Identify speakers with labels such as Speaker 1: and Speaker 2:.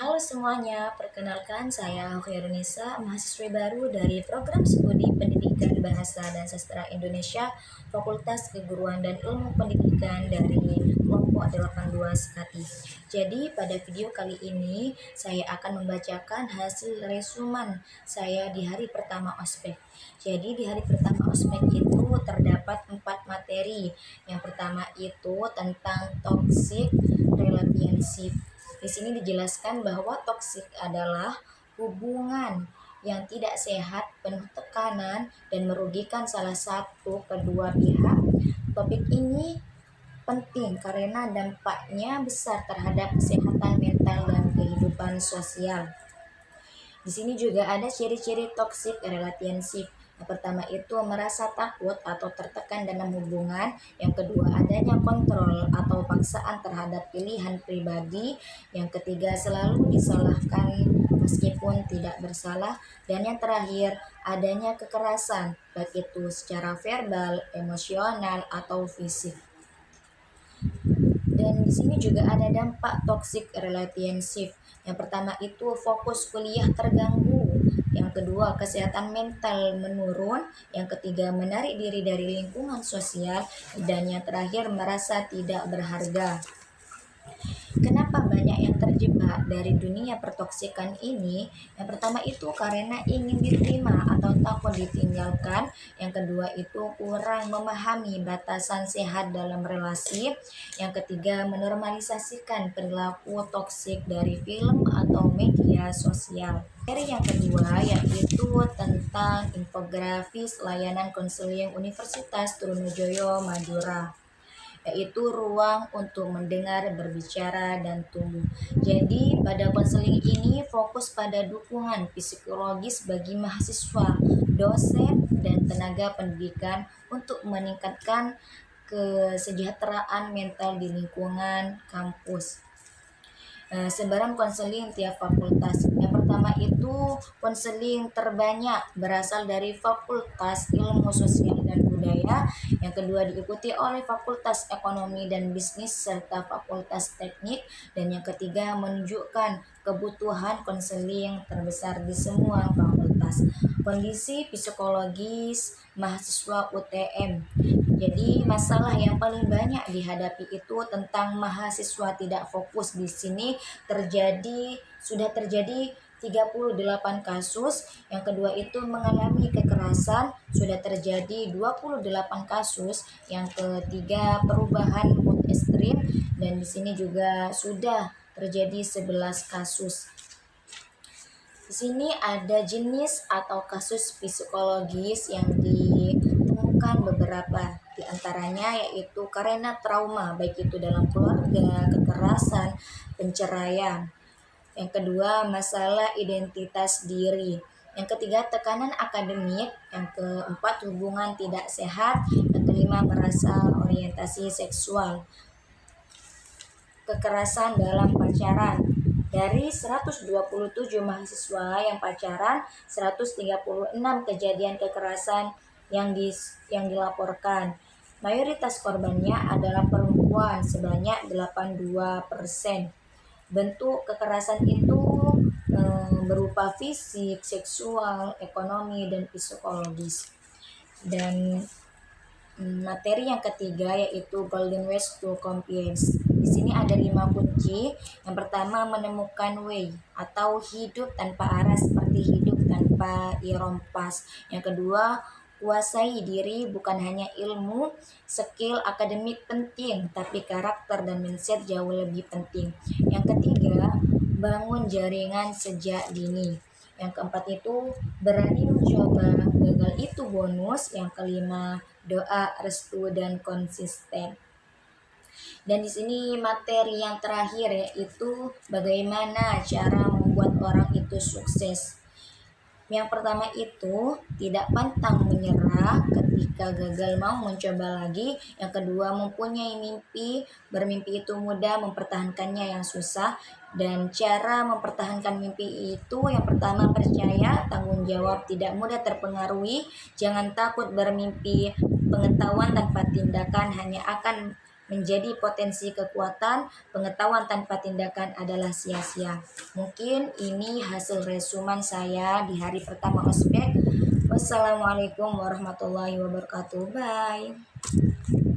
Speaker 1: Halo semuanya, perkenalkan saya Hoirunisa, mahasiswi baru dari Program Studi Pendidikan Bahasa dan Sastra Indonesia, Fakultas Keguruan dan Ilmu Pendidikan dari kelompok 82 Sekati. Jadi pada video kali ini saya akan membacakan hasil resuman saya di hari pertama ospek. Jadi di hari pertama ospek itu terdapat 4 materi. Yang pertama itu tentang toxic relationship. Di sini dijelaskan bahwa toksik adalah hubungan yang tidak sehat, penuh tekanan, dan merugikan salah satu kedua pihak. Topik ini penting karena dampaknya besar terhadap kesehatan mental dan kehidupan sosial. Di sini juga ada ciri-ciri toxic relationship. Yang pertama itu merasa takut atau tertekan dalam hubungan. Yang kedua adanya kontrol atau paksaan terhadap pilihan pribadi. Yang ketiga selalu disalahkan meskipun tidak bersalah. Dan yang terakhir adanya kekerasan, baik itu secara verbal, emosional, atau fisik. Dan di sini juga ada dampak toxic relationship. Yang pertama itu fokus kuliah terganggu. Yang kedua, kesehatan mental menurun. Yang ketiga, menarik diri dari lingkungan sosial. Dan yang terakhir, merasa tidak berharga. Kenapa banyak yang terjebak dari dunia pertoksikan ini? Yang pertama itu karena ingin diterima atau takut ditinggalkan. Yang kedua itu kurang memahami batasan sehat dalam relasi. Yang ketiga menormalisasikan perilaku toksik dari film atau media sosial. Materi yang kedua yaitu tentang infografis layanan konseling Universitas Trunojoyo Madura, yaitu ruang untuk mendengar, berbicara, dan tumbuh. Jadi pada konseling ini fokus pada dukungan psikologis bagi mahasiswa, dosen, dan tenaga pendidikan untuk meningkatkan kesejahteraan mental di lingkungan kampus. Sebaran konseling tiap fakultas. Yang pertama itu konseling terbanyak berasal dari Fakultas Ilmu Sosial dan Budaya. Yang kedua diikuti oleh Fakultas Ekonomi dan Bisnis serta Fakultas Teknik. Dan yang ketiga menunjukkan kebutuhan konseling terbesar di semua fakultas. Kondisi psikologis mahasiswa UTM. Jadi masalah yang paling banyak dihadapi itu tentang mahasiswa tidak fokus. Di sini sudah terjadi 38 kasus. Yang kedua itu mengalami kekerasan, sudah terjadi 28 kasus. Yang ketiga perubahan mood ekstrim, dan di sini juga sudah terjadi 11 kasus. Di sini ada jenis atau kasus psikologis yang ditemukan beberapa di antaranya, yaitu karena trauma baik itu dalam keluarga, kekerasan, penceraian. Yang kedua masalah identitas diri. Yang ketiga tekanan akademik. Yang keempat hubungan tidak sehat. Yang kelima merasa orientasi seksual. Kekerasan dalam pacaran. Dari 127 mahasiswa yang pacaran, 136 kejadian kekerasan yang dilaporkan. Mayoritas korbannya adalah perempuan sebanyak 82%. Bentuk kekerasan itu berupa fisik, seksual, ekonomi, dan psikologis. Dan materi yang ketiga yaitu Golden Ways to Compliance. Di sini ada 5 kunci. Yang pertama menemukan way atau hidup tanpa arah seperti hidup tanpa irompas. Yang kedua kuasai diri, bukan hanya ilmu, skill akademik penting, tapi karakter dan mindset jauh lebih penting. Yang ketiga bangun jaringan sejak dini. Yang keempat itu berani mencoba, gagal itu bonus. Yang kelima doa, restu, dan konsisten. Dan di sini materi yang terakhir yaitu bagaimana cara membuat orang itu sukses. Yang pertama itu tidak pantang menyerah ketika gagal, mau mencoba lagi. Yang kedua mempunyai mimpi, bermimpi itu mudah, mempertahankannya yang susah. Dan cara mempertahankan mimpi itu yang pertama percaya, tanggung jawab, tidak mudah terpengaruhi, jangan takut bermimpi, pengetahuan tanpa tindakan hanya akan menjadi potensi kekuatan, pengetahuan tanpa tindakan adalah sia-sia. Mungkin ini hasil resuman saya di hari pertama ospek. Wassalamualaikum warahmatullahi wabarakatuh. Bye.